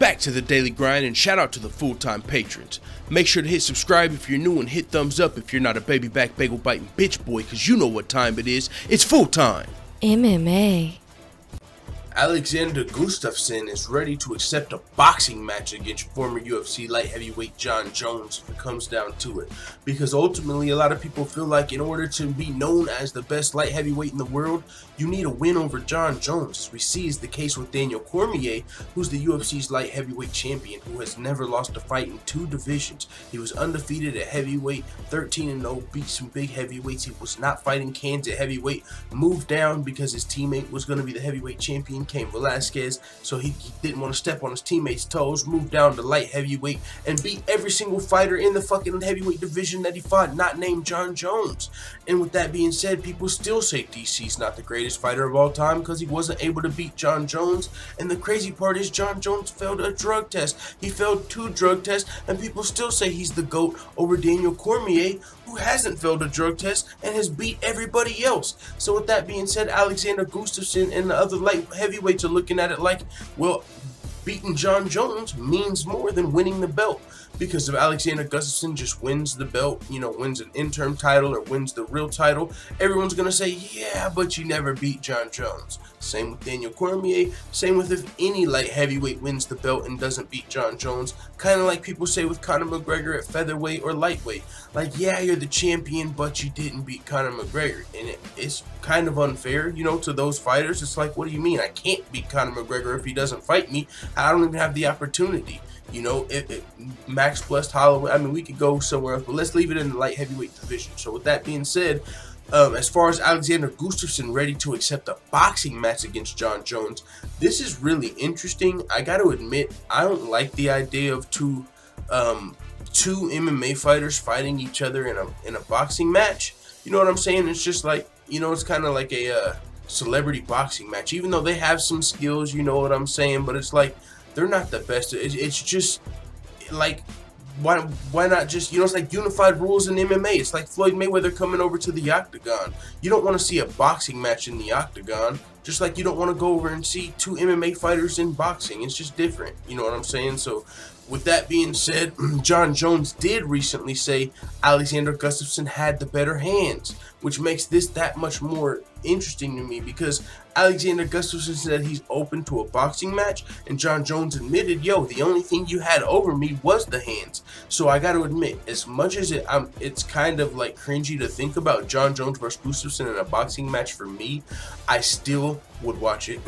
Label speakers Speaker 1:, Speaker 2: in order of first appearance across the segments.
Speaker 1: Back to the daily grind, and shout out to the full-time patrons. Make sure to hit subscribe if you're new and hit thumbs up if you're not a baby back bagel biting bitch boy, cause you know what time it is. It's full time.
Speaker 2: MMA.
Speaker 1: Alexander Gustafsson is ready to accept a boxing match against former UFC light heavyweight Jon Jones if it comes down to it. Because ultimately, a lot of people feel like in order to be known as the best light heavyweight in the world, you need a win over Jon Jones. As we see is the case with Daniel Cormier, who's the UFC's light heavyweight champion, who has never lost a fight in 2 divisions. He was undefeated at heavyweight, 13-0, beat some big heavyweights. He was not fighting cans at heavyweight, moved down because his teammate was going to be the heavyweight champion, Cain Velasquez, so he didn't want to step on his teammates' toes, moved down to light heavyweight, and beat every single fighter in the fucking heavyweight division that he fought, not named Jon Jones. And with that being said, people still say DC's not the greatest fighter of all time because he wasn't able to beat Jon Jones. And the crazy part is Jon Jones failed a drug test. He failed 2 drug tests, and people still say he's the GOAT over Daniel Cormier, who hasn't failed a drug test and has beat everybody else. So with that being said, Alexander Gustafsson and the other light heavyweights are looking at it like, well, beating Jon Jones means more than winning the belt. Because if Alexander Gustafsson just wins the belt, wins an interim title or wins the real title, everyone's going to say, yeah, but you never beat Jon Jones. Same with Daniel Cormier. Same with if any light heavyweight wins the belt and doesn't beat Jon Jones. Kind of like people say with Conor McGregor at featherweight or lightweight. Like, yeah, you're the champion, but you didn't beat Conor McGregor. And it's kind of unfair, to those fighters. It's like, what do you mean? I can't beat Conor McGregor if he doesn't fight me. I don't even have the opportunity. Max plus Holloway, we could go somewhere else, but let's leave it in the light heavyweight division. So with that being said, as far as Alexander Gustafsson ready to accept a boxing match against Jon Jones, this is really interesting. I got to admit, I don't like the idea of two MMA fighters fighting each other in a boxing match. You know what I'm saying? It's just like, it's kind of like a celebrity boxing match. Even though they have some skills, you know what I'm saying? But it's like, they're not the best. It's just like, why not just, it's like unified rules in MMA. It's like Floyd Mayweather coming over to the octagon. You don't want to see a boxing match in the octagon, just like you don't want to go over and see 2 MMA fighters in boxing. It's just different. You know what I'm saying? So with that being said, Jon Jones did recently say Alexander Gustafsson had the better hands, which makes this that much more interesting to me because Alexander Gustafsson said he's open to a boxing match, and Jon Jones admitted, yo, the only thing you had over me was the hands. So I got to admit, as much as it's kind of like cringy to think about Jon Jones versus Gustafsson in a boxing match for me, I still would watch it.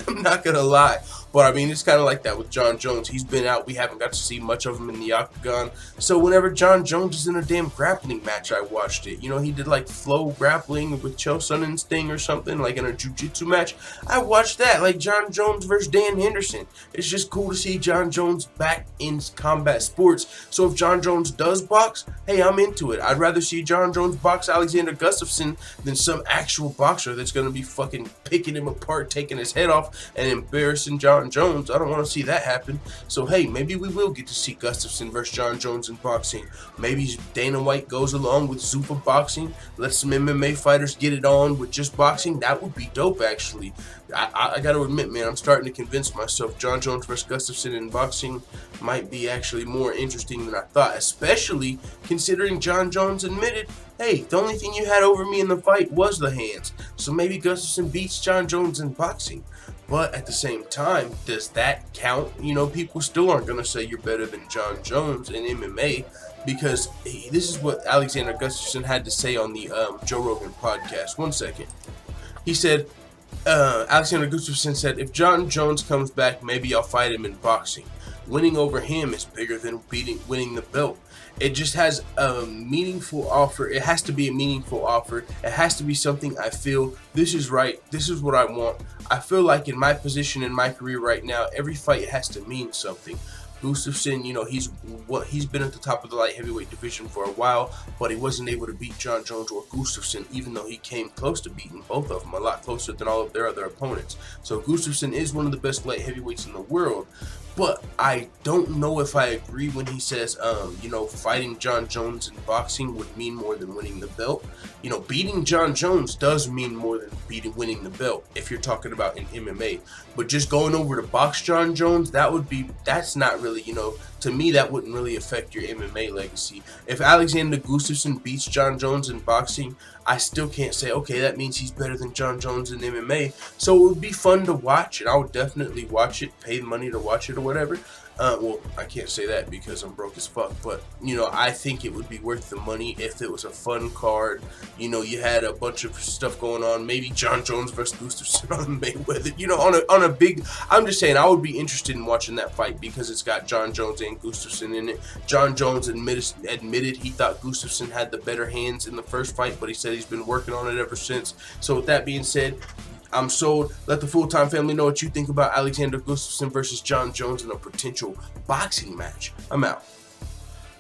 Speaker 1: I'm not going to lie. But it's kind of like that with Jon Jones. He's been out. We haven't got to see much of him in the octagon. So whenever Jon Jones is in a damn grappling match, I watched it. He did like flow grappling with Chael Sonnen's thing or something, like in a jiu-jitsu match. I watched that, like Jon Jones versus Dan Henderson. It's just cool to see Jon Jones back in combat sports. So if Jon Jones does box, hey, I'm into it. I'd rather see Jon Jones box Alexander Gustafsson than some actual boxer that's going to be fucking picking him apart, taking his head off, and embarrassing Jon Jones. I don't want to see that happen. So hey, maybe we will get to see Gustafsson versus Jon Jones in boxing. Maybe Dana White goes along with Zuffa boxing, let some MMA fighters get it on with just boxing. That would be dope, actually. I got to admit, man, I'm starting to convince myself Jon Jones versus Gustafsson in boxing might be actually more interesting than I thought, especially considering Jon Jones admitted, hey, the only thing you had over me in the fight was the hands. So maybe Gustafsson beats Jon Jones in boxing. But at the same time, does that count? People still aren't going to say you're better than Jon Jones in MMA because this is what Alexander Gustafsson had to say on the Joe Rogan podcast. One second. He said, Alexander Gustafsson said, if Jon Jones comes back, maybe I'll fight him in boxing. Winning over him is bigger than winning the belt. It just has a meaningful offer. It has to be a meaningful offer. It has to be something I feel this is right. This is what I want. I feel like in my position in my career right now, every fight has to mean something. Gustafsson, he's been at the top of the light heavyweight division for a while, but he wasn't able to beat Jon Jones or Gustafsson, even though he came close to beating both of them, a lot closer than all of their other opponents. So Gustafsson is one of the best light heavyweights in the world, But I don't know if I agree when he says, you know, fighting John Jones in boxing would mean more than winning the belt. You know, beating John Jones does mean more than winning the belt if you're talking about in MMA. But just going over to box John Jones, that's not really, you know, to me that wouldn't really affect your MMA legacy. If Alexander Gustafsson beats John Jones in boxing, I still can't say, okay, that means he's better than John Jones in MMA. So it would be fun to watch, and I would definitely watch it, pay money to watch it or whatever. Well, I can't say that because I'm broke as fuck, but, you know, I think it would be worth the money if it was a fun card. You know, you had a bunch of stuff going on, maybe John Jones versus Gustafsson on Mayweather, you know, on a big, I'm just saying, I would be interested in watching that fight because it's got John Jones and Gustafsson in it. John Jones admitted he thought Gustafsson had the better hands in the first fight, but he said he's been working on it ever since. So with that being said, I'm sold. Let the full-time family know what you think about Alexander Gustafsson versus John Jones in a potential boxing match. I'm out.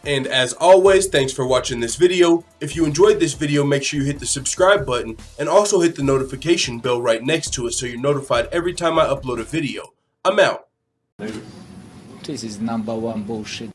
Speaker 1: And as always, thanks for watching this video. If you enjoyed this video, make sure you hit the subscribe button and also hit the notification bell right next to it so you're notified every time I upload a video. I'm out.
Speaker 2: This is #1 bullshit.